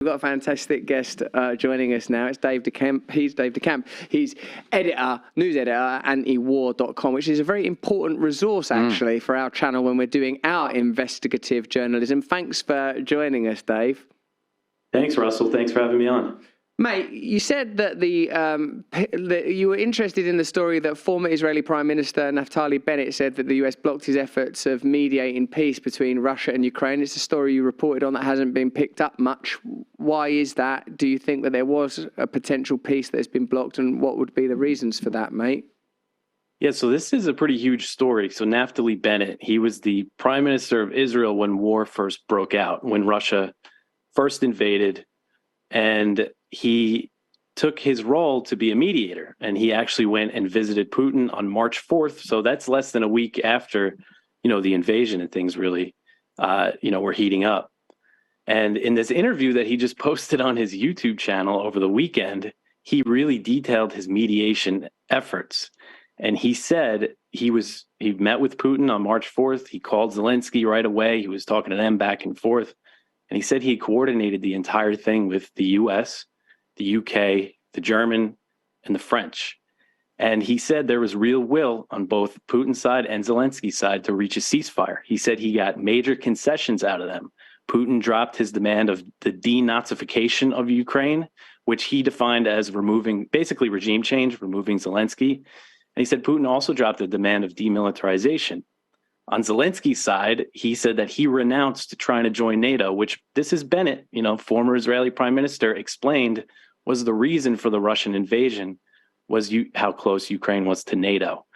We've got a fantastic guest joining us now. It's Dave DeCamp. He's Dave DeCamp. He's editor, news editor at antiwar.com, which is a very important resource, actually, for our channel when we're doing our investigative journalism. Thanks for joining us, Dave. Thanks, Russell. Thanks for having me on. Mate, you said that that you were interested in the story that former Israeli Prime Minister Naftali Bennett said that the US blocked his efforts of mediating peace between Russia and Ukraine. It's a story you reported on that hasn't been picked up much. Why is that? Do you think that there was a potential peace that has been blocked, and what would be the reasons for that, mate? Yeah, so this is a pretty huge story. So Naftali Bennett, he was the Prime Minister of Israel when war first broke out, when Russia first invaded, and he took his role to be a mediator, and he actually went and visited Putin on March 4th. So that's less than a week after, the invasion, and things really, were heating up. And in this interview that he just posted on his YouTube channel over the weekend, he really detailed his mediation efforts. And he said he met with Putin on March 4th. He called Zelensky right away. He was talking to them back and forth. And he said he coordinated the entire thing with the US, the UK, the German, and the French. And he said there was real will on both Putin's side and Zelensky's side to reach a ceasefire. He said he got major concessions out of them. Putin dropped his demand of the denazification of Ukraine, which he defined as removing, basically regime change, removing Zelensky. And he said Putin also dropped the demand of demilitarization. On Zelensky's side, he said that he renounced trying to join NATO, which this is Bennett, former Israeli prime minister, explained was the reason for the Russian invasion, was how close Ukraine was to NATO.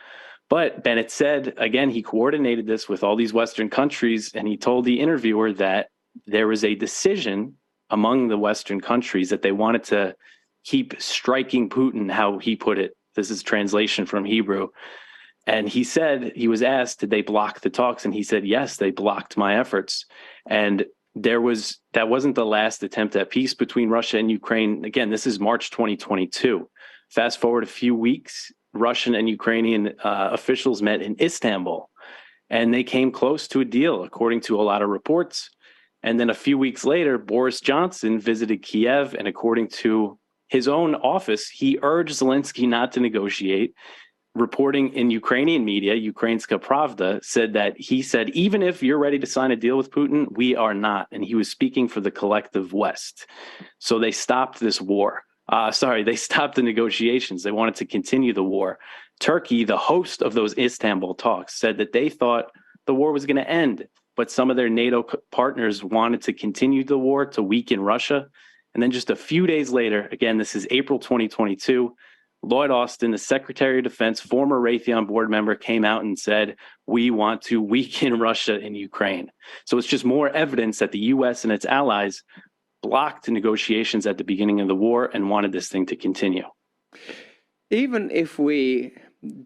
But Bennett said, again, he coordinated this with all these Western countries, and he told the interviewer that there was a decision among the Western countries that they wanted to keep striking Putin, how he put it. This is translation from Hebrew. And he said, he was asked, did they block the talks? And he said, yes, they blocked my efforts. And that wasn't the last attempt at peace between Russia and Ukraine. Again, this is March 2022. Fast forward a few weeks, Russian and Ukrainian officials met in Istanbul, and they came close to a deal, according to a lot of reports. And then a few weeks later, Boris Johnson visited Kiev, and according to his own office, he urged Zelensky not to negotiate. Reporting in Ukrainian media, Ukrainska Pravda, said that he said, even if you're ready to sign a deal with Putin, we are not. And he was speaking for the collective West. So they stopped this war. They stopped the negotiations. They wanted to continue the war. Turkey, the host of those Istanbul talks, said that they thought the war was going to end, but some of their NATO partners wanted to continue the war to weaken Russia. And then just a few days later, again, this is April 2022, Lloyd Austin, the Secretary of Defense, former Raytheon board member, came out and said, we want to weaken Russia in Ukraine. So it's just more evidence that the U.S. and its allies blocked negotiations at the beginning of the war and wanted this thing to continue. Even if we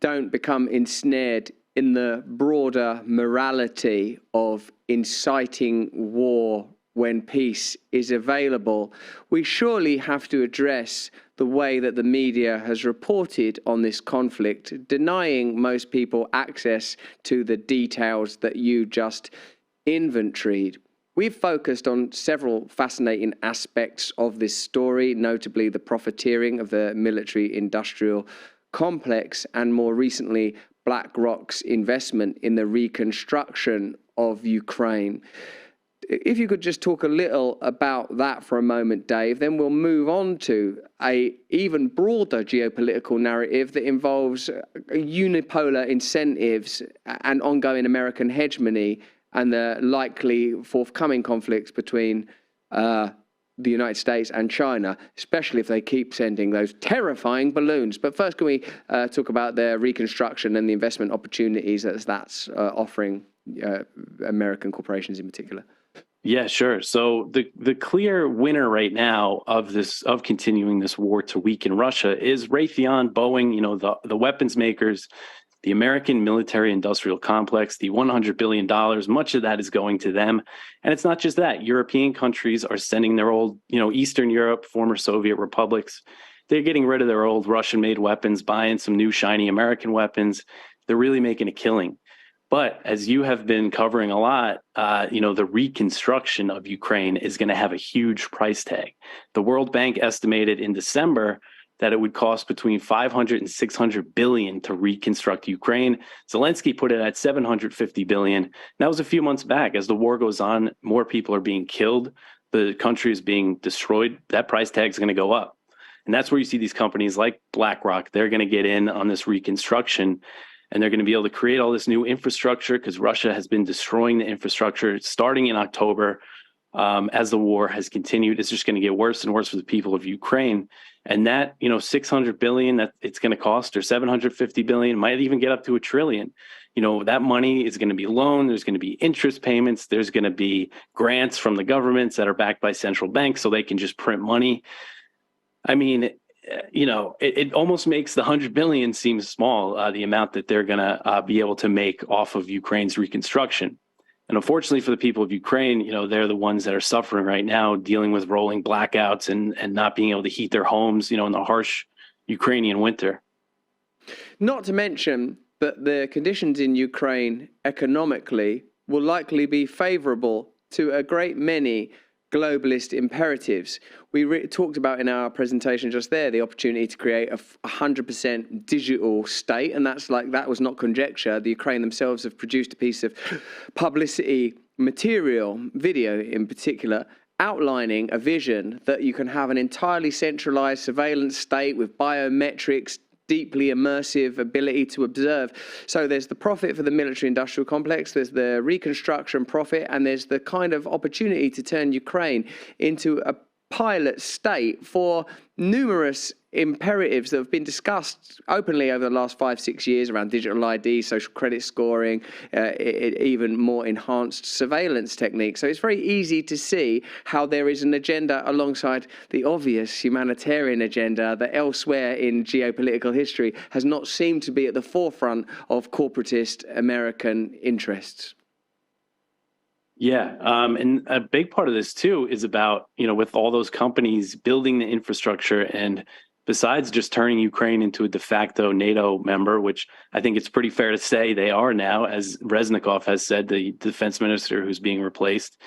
don't become ensnared in the broader morality of inciting war when peace is available, we surely have to address the way that the media has reported on this conflict, denying most people access to the details that you just inventoried. We've focused on several fascinating aspects of this story, notably the profiteering of the military-industrial complex, and more recently, BlackRock's investment in the reconstruction of Ukraine. If you could just talk a little about that for a moment, Dave, then we'll move on to an even broader geopolitical narrative that involves unipolar incentives and ongoing American hegemony and the likely forthcoming conflicts between the United States and China, especially if they keep sending those terrifying balloons. But first, can we talk about their reconstruction and the investment opportunities that's offering American corporations in particular? Yeah, sure. So the clear winner right now of continuing this war to weaken Russia is Raytheon, Boeing, the weapons makers, the American military industrial complex, the $100 billion, much of that is going to them. And it's not just that. European countries are sending their old, Eastern Europe, former Soviet republics. They're getting rid of their old Russian-made weapons, buying some new shiny American weapons. They're really making a killing. But as you have been covering a lot, the reconstruction of Ukraine is going to have a huge price tag. The World Bank estimated in December that it would cost between 500 and 600 billion to reconstruct Ukraine. Zelensky put it at 750 billion. That was a few months back. As the war goes on, more people are being killed. The country is being destroyed. That price tag is going to go up. And that's where you see these companies like BlackRock. They're going to get in on this reconstruction, and they're going to be able to create all this new infrastructure because Russia has been destroying the infrastructure starting in October. As the war has continued, it's just going to get worse and worse for the people of Ukraine. And that, 600 billion that it's going to cost, or 750 billion, might even get up to $1 trillion. That money is going to be loaned. There's going to be interest payments. There's going to be grants from the governments that are backed by central banks so they can just print money. I mean, it almost makes the 100 billion seem small, the amount that they're going to be able to make off of Ukraine's reconstruction. And unfortunately for the people of Ukraine, they're the ones that are suffering right now, dealing with rolling blackouts and not being able to heat their homes, in the harsh Ukrainian winter. Not to mention that the conditions in Ukraine economically will likely be favorable to a great many globalist imperatives. We talked about in our presentation just there the opportunity to create a 100% digital state, and that was not conjecture. The Ukraine themselves have produced a piece of publicity material, video in particular, outlining a vision that you can have an entirely centralized surveillance state with biometrics, deeply immersive ability to observe. So there's the profit for the military industrial complex, there's the reconstruction profit, and there's the kind of opportunity to turn Ukraine into a pilot state for numerous imperatives that have been discussed openly over the last 5-6 years around digital ID, social credit scoring, even more enhanced surveillance techniques. So it's very easy to see how there is an agenda alongside the obvious humanitarian agenda that elsewhere in geopolitical history has not seemed to be at the forefront of corporatist American interests. Yeah. And a big part of this, too, is about, with all those companies building the infrastructure, and besides just turning Ukraine into a de facto NATO member, which I think it's pretty fair to say they are now, as Reznikov has said, the defense minister who's being replaced,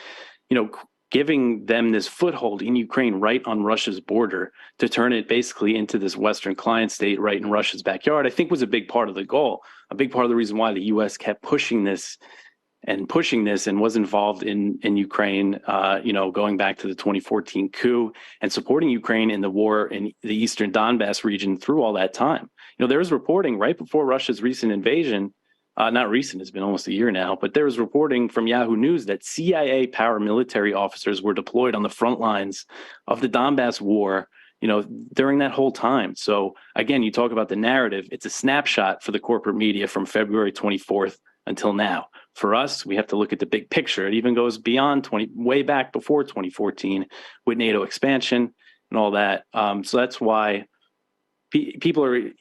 giving them this foothold in Ukraine right on Russia's border to turn it basically into this Western client state right in Russia's backyard, I think was a big part of the goal, a big part of the reason why the U.S. kept pushing this and was involved in Ukraine, going back to the 2014 coup and supporting Ukraine in the war in the eastern Donbass region through all that time. There was reporting right before Russia's recent invasion, not recent, it's been almost a year now, but there was reporting from Yahoo News that CIA paramilitary officers were deployed on the front lines of the Donbass war, during that whole time. So again, you talk about the narrative, it's a snapshot for the corporate media from February 24th until now. For us, we have to look at the big picture. It even goes beyond way back before 2014 with NATO expansion and all that. So that's why people are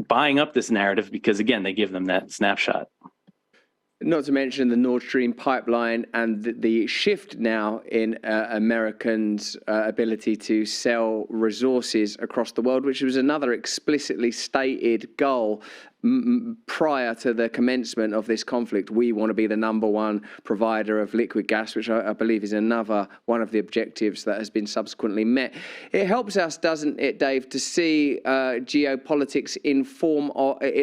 buying up this narrative, because, again, they give them that snapshot. Not to mention the Nord Stream pipeline and the shift now in Americans' ability to sell resources across the world, which was another explicitly stated goal prior to the commencement of this conflict. We want to be the #1 provider of liquid gas, which I believe is another one of the objectives that has been subsequently met. It helps us, doesn't it, Dave, to see geopolitics in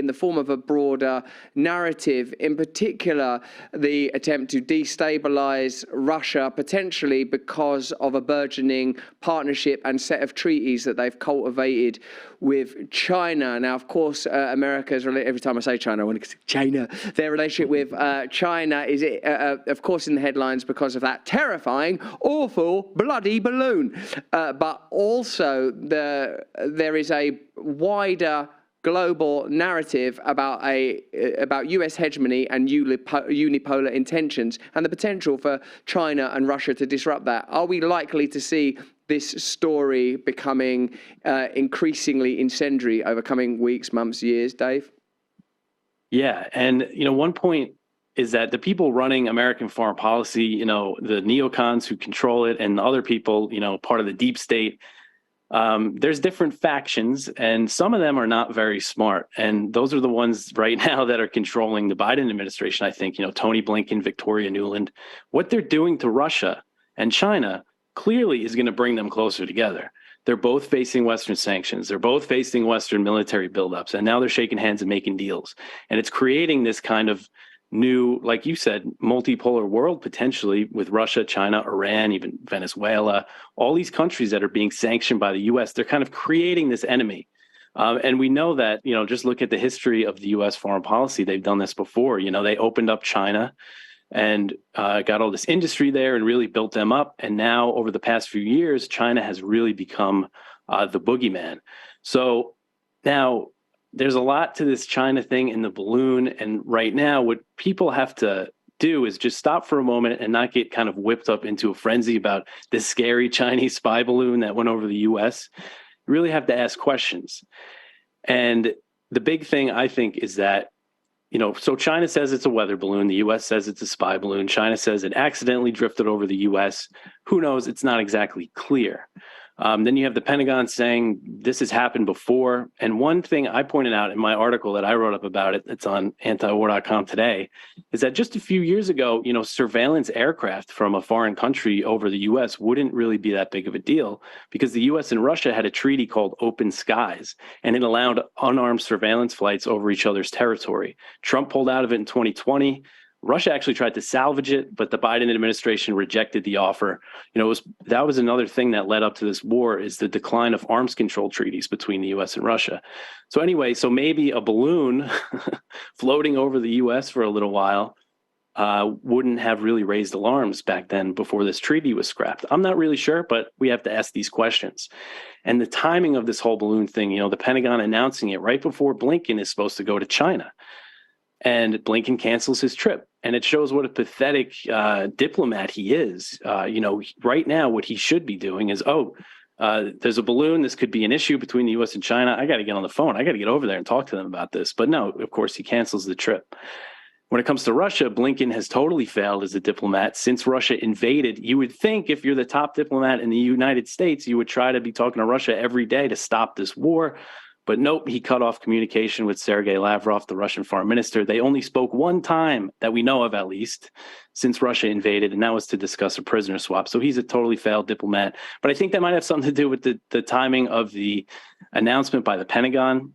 the form of a broader narrative, in particular the attempt to destabilize Russia, potentially because of a burgeoning partnership and set of treaties that they've cultivated with China. Now, of course, America's, every time I say China, I want to say China. Their relationship with China is, of course, in the headlines because of that terrifying, awful, bloody balloon. But also there is a wider global narrative about U.S. hegemony and unipolar intentions and the potential for China and Russia to disrupt that. Are we likely to see this story becoming increasingly incendiary over coming weeks, months, years, Dave? Yeah. And, one point is that the people running American foreign policy, the neocons who control it and other people, part of the deep state, there's different factions, and some of them are not very smart. And those are the ones right now that are controlling the Biden administration. I think, Tony Blinken, Victoria Nuland, what they're doing to Russia and China clearly is going to bring them closer together. They're both facing Western sanctions. They're both facing Western military buildups. And now they're shaking hands and making deals. And it's creating this kind of new, like you said, multipolar world potentially with Russia, China, Iran, even Venezuela, all these countries that are being sanctioned by the U.S. They're kind of creating this enemy. And we know that, just look at the history of the U.S. foreign policy. They've done this before. They opened up China and got all this industry there and really built them up. And now over the past few years, China has really become the boogeyman. So now there's a lot to this China thing in the balloon. And right now, what people have to do is just stop for a moment and not get kind of whipped up into a frenzy about this scary Chinese spy balloon that went over the U.S. You really have to ask questions. And the big thing, I think, is that so China says it's a weather balloon. The U.S. says it's a spy balloon. China says it accidentally drifted over the U.S. Who knows? It's not exactly clear. Then you have the Pentagon saying this has happened before. And one thing I pointed out in my article that I wrote up about it, it's on antiwar.com today, is that just a few years ago, surveillance aircraft from a foreign country over the U.S. wouldn't really be that big of a deal because the U.S. and Russia had a treaty called Open Skies, and it allowed unarmed surveillance flights over each other's territory. Trump pulled out of it in 2020. Russia actually tried to salvage it, but the Biden administration rejected the offer. That was another thing that led up to this war is the decline of arms control treaties between the U.S. and Russia. So anyway, maybe a balloon floating over the U.S. for a little while wouldn't have really raised alarms back then before this treaty was scrapped. I'm not really sure, but we have to ask these questions. And the timing of this whole balloon thing, the Pentagon announcing it right before Blinken is supposed to go to China. And Blinken cancels his trip. And it shows what a pathetic diplomat he is. Right now, what he should be doing is, there's a balloon. This could be an issue between the U.S. and China. I got to get on the phone. I got to get over there and talk to them about this. But no, of course, he cancels the trip. When it comes to Russia, Blinken has totally failed as a diplomat. Since Russia invaded, you would think if you're the top diplomat in the United States, you would try to be talking to Russia every day to stop this war. But nope, he cut off communication with Sergei Lavrov, the Russian foreign minister. They only spoke one time that we know of, at least, since Russia invaded, and that was to discuss a prisoner swap. So he's a totally failed diplomat. But I think that might have something to do with the timing of the announcement by the Pentagon.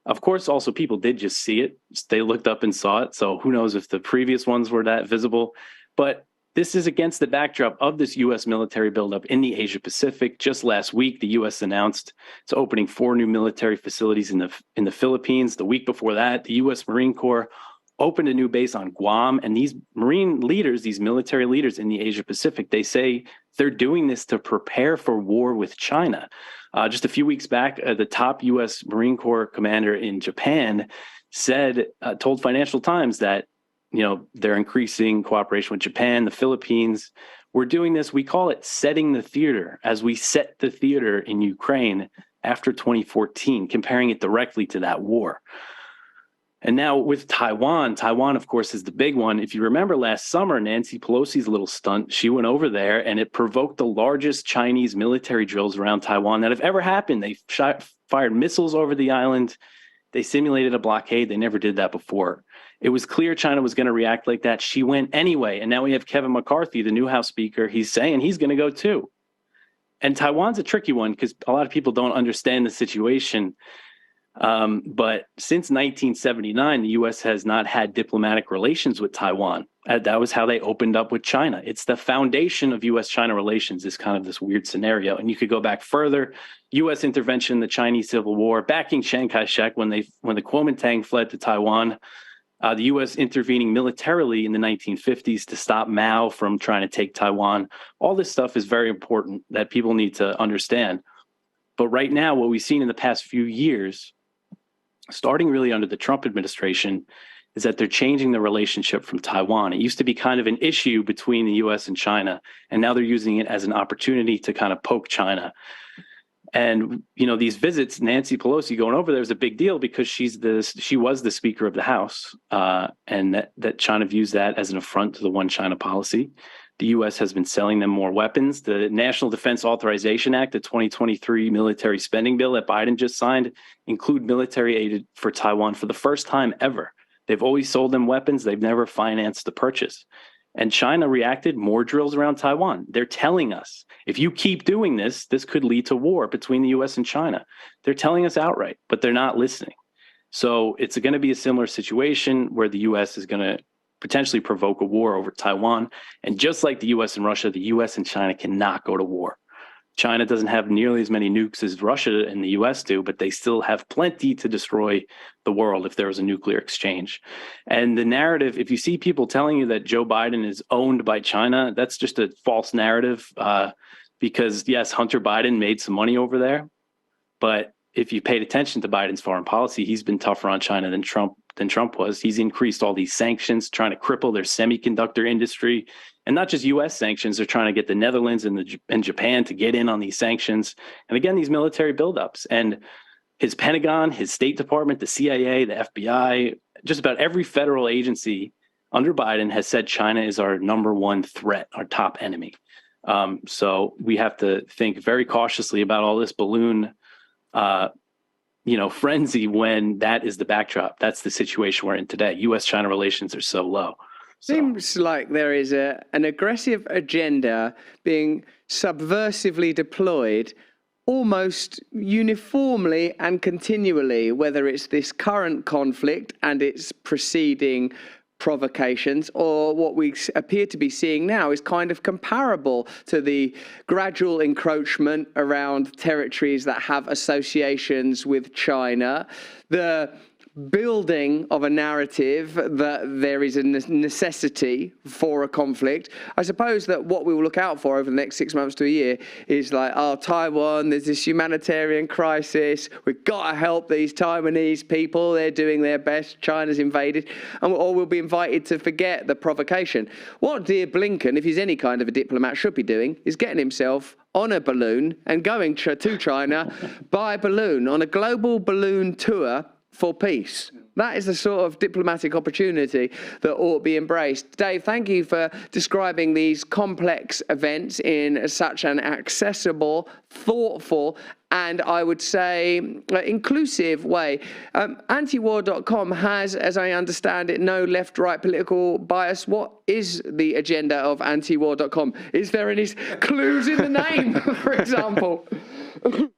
Of course, also people did just see it. They looked up and saw it. So who knows if the previous ones were that visible. But this is against the backdrop of this U.S. military buildup in the Asia Pacific. Just last week, the U.S. announced it's opening 4 new military facilities in the Philippines. The week before that, the U.S. Marine Corps opened a new base on Guam. And these Marine leaders, these military leaders in the Asia Pacific, they say they're doing this to prepare for war with China. Just a few weeks back, the top U.S. Marine Corps commander in Japan told Financial Times that they're increasing cooperation with Japan, the Philippines. We're doing this. We call it setting the theater, as we set the theater in Ukraine after 2014, comparing it directly to that war. And now with Taiwan, of course, is the big one. If you remember last summer, Nancy Pelosi's little stunt, she went over there and it provoked the largest Chinese military drills around Taiwan that have ever happened. They fired missiles over the island. They simulated a blockade. They never did that before. It was clear China was going to react like that. She went anyway. And now we have Kevin McCarthy, the new House Speaker. He's saying he's going to go too. And Taiwan's a tricky one because a lot of people don't understand the situation. But since 1979, the U.S. has not had diplomatic relations with Taiwan. That was how they opened up with China. It's the foundation of U.S.-China relations, is kind of this weird scenario. And you could go back further. U.S. intervention in the Chinese Civil War, backing Chiang Kai-shek when the Kuomintang fled to Taiwan. The U.S. intervening militarily in the 1950s to stop Mao from trying to take Taiwan. All this stuff is very important that people need to understand. But right now, what we've seen in the past few years, starting really under the Trump administration, is that they're changing the relationship from Taiwan. It used to be kind of an issue between the U.S. and China, and now they're using it as an opportunity to kind of poke China. And, these visits, Nancy Pelosi going over there is a big deal because she was the Speaker of the House, and that China views that as an affront to the one China policy. the U.S. has been selling them more weapons. The National Defense Authorization Act, the 2023 military spending bill that Biden just signed, include military aid for Taiwan for the first time ever. They've always sold them weapons. They've never financed the purchase. And China reacted, more drills around Taiwan. They're telling us, if you keep doing this, this could lead to war between the U.S. and China. They're telling us outright, but they're not listening. So it's going to be a similar situation where the U.S. is going to potentially provoke a war over Taiwan. And just like the U.S. and Russia, the U.S. and China cannot go to war. China doesn't have nearly as many nukes as Russia and the U.S. do, but they still have plenty to destroy the world if there was a nuclear exchange. And the narrative, if you see people telling you that Joe Biden is owned by China, that's just a false narrative because, yes, Hunter Biden made some money over there. But if you paid attention to Biden's foreign policy, he's been tougher on China than Trump was. He's increased all these sanctions, trying to cripple their semiconductor industry. And not just U.S. sanctions, they're trying to get the Netherlands and Japan to get in on these sanctions. And again, these military buildups. And his Pentagon, his State Department, the CIA, the FBI, just about every federal agency under Biden has said China is our number one threat, our top enemy. So we have to think very cautiously about all this balloon frenzy when that is the backdrop. That's the situation we're in today. U.S.-China relations are so low. Seems like there is an aggressive agenda being subversively deployed almost uniformly and continually, whether it's this current conflict and its preceding provocations, or what we appear to be seeing now is kind of comparable to the gradual encroachment around territories that have associations with China, the building of a narrative that there is a necessity for a conflict. I suppose that what we will look out for over the next 6 months to a year is like, oh, Taiwan, there's this humanitarian crisis. We've got to help these Taiwanese people. They're doing their best. China's invaded. Or we'll be invited to forget the provocation. What dear Blinken, if he's any kind of a diplomat, should be doing is getting himself on a balloon and going to China by balloon on a global balloon tour for peace. That is the sort of diplomatic opportunity that ought to be embraced. Dave, thank you for describing these complex events in such an accessible, thoughtful, and I would say inclusive way. Antiwar.com has, as I understand it, no left-right political bias. What is the agenda of Antiwar.com? Is there any clues in the name, for example?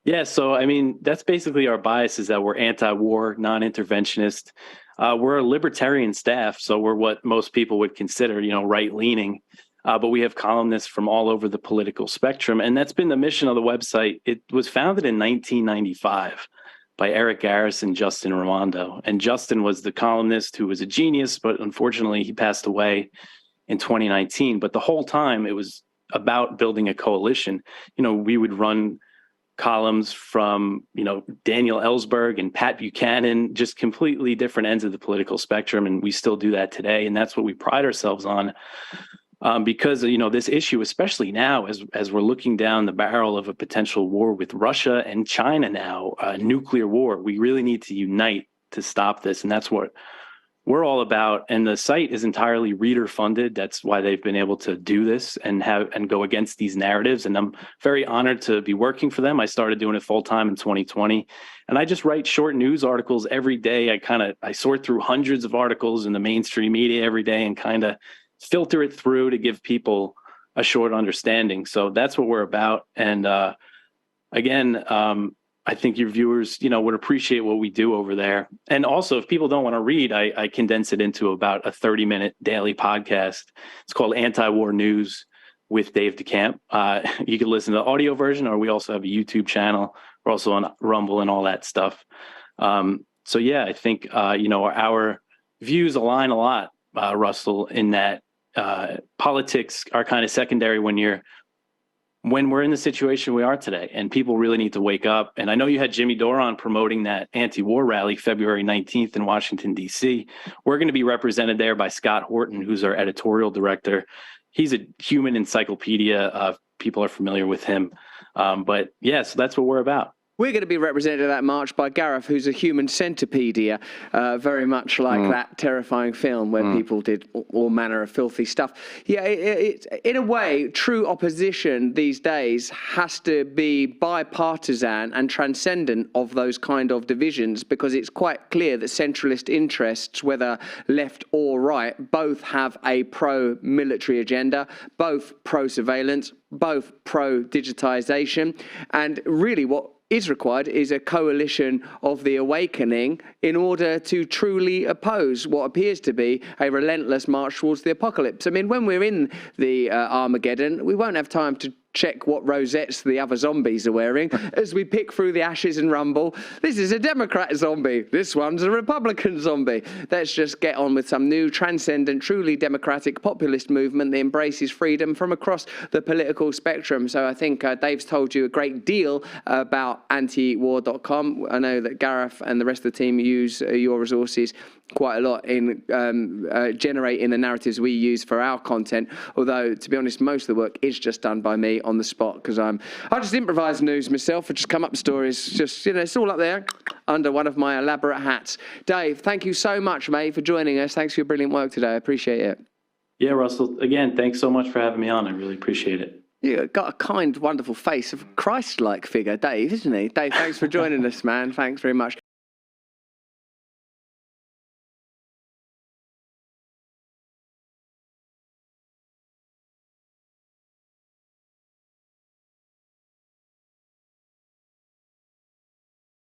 Yeah, so I mean, that's basically our bias, is that we're anti-war, non-interventionist. We're a libertarian staff, so we're what most people would consider, right-leaning. But we have columnists from all over the political spectrum, and that's been the mission of the website. It was founded in 1995 by Eric Garris and Justin Raimondo. And Justin was the columnist who was a genius, but unfortunately he passed away in 2019. But the whole time it was about building a coalition. We would run columns from, Daniel Ellsberg and Pat Buchanan, just completely different ends of the political spectrum. And we still do that today. And that's what we pride ourselves on. Because, this issue, especially now, as we're looking down the barrel of a potential war with Russia and China now, a nuclear war, we really need to unite to stop this. And that's what we're all about. And the site is entirely reader funded. That's why they've been able to do this and go against these narratives. And I'm very honored to be working for them. I started doing it full time in 2020. And I just write short news articles every day. I sort through hundreds of articles in the mainstream media every day and kind of filter it through to give people a short understanding. So that's what we're about. And again, I think your viewers, would appreciate what we do over there. And also, if people don't want to read, I condense it into about a 30-minute daily podcast. It's called Anti-War News with Dave DeCamp. You can listen to the audio version, or we also have a YouTube channel. We're also on Rumble and all that stuff. So yeah, I think, our views align a lot, Russell, in that politics are kind of secondary when we're in the situation we are today, and people really need to wake up. And I know you had Jimmy Dore on promoting that anti-war rally February 19th in Washington, D.C. We're going to be represented there by Scott Horton, who's our editorial director. He's a human encyclopedia. People are familiar with him. But yeah, so that's what we're about. We're going to be represented at that march by Gareth, who's a human centipede here, very much like that terrifying film where people did all manner of filthy stuff. Yeah, in a way, true opposition these days has to be bipartisan and transcendent of those kind of divisions, because it's quite clear that centralist interests, whether left or right, both have a pro-military agenda, both pro-surveillance, both pro-digitization, and really what is required is a coalition of the awakening in order to truly oppose what appears to be a relentless march towards the apocalypse. I mean, when we're in the Armageddon, we won't have time to check what rosettes the other zombies are wearing as we pick through the ashes and rumble. This is a Democrat zombie. This one's a Republican zombie. Let's just get on with some new, transcendent, truly democratic populist movement that embraces freedom from across the political spectrum. So I think Dave's told you a great deal about antiwar.com. I know that Gareth and the rest of the team use your resources quite a lot in generating the narratives we use for our content, although to be honest most of the work is just done by me on the spot, because I just improvise news myself. I just come up with stories, just, you know, it's all up there under one of my elaborate hats. Dave, thank you so much, mate, for joining us. Thanks for your brilliant work today. I appreciate it. Yeah, Russell, again, thanks so much for having me on. I really appreciate it. You've got a kind, wonderful face of a Christ-like figure, Dave, isn't he? Dave, thanks for joining us, man. Thanks very much.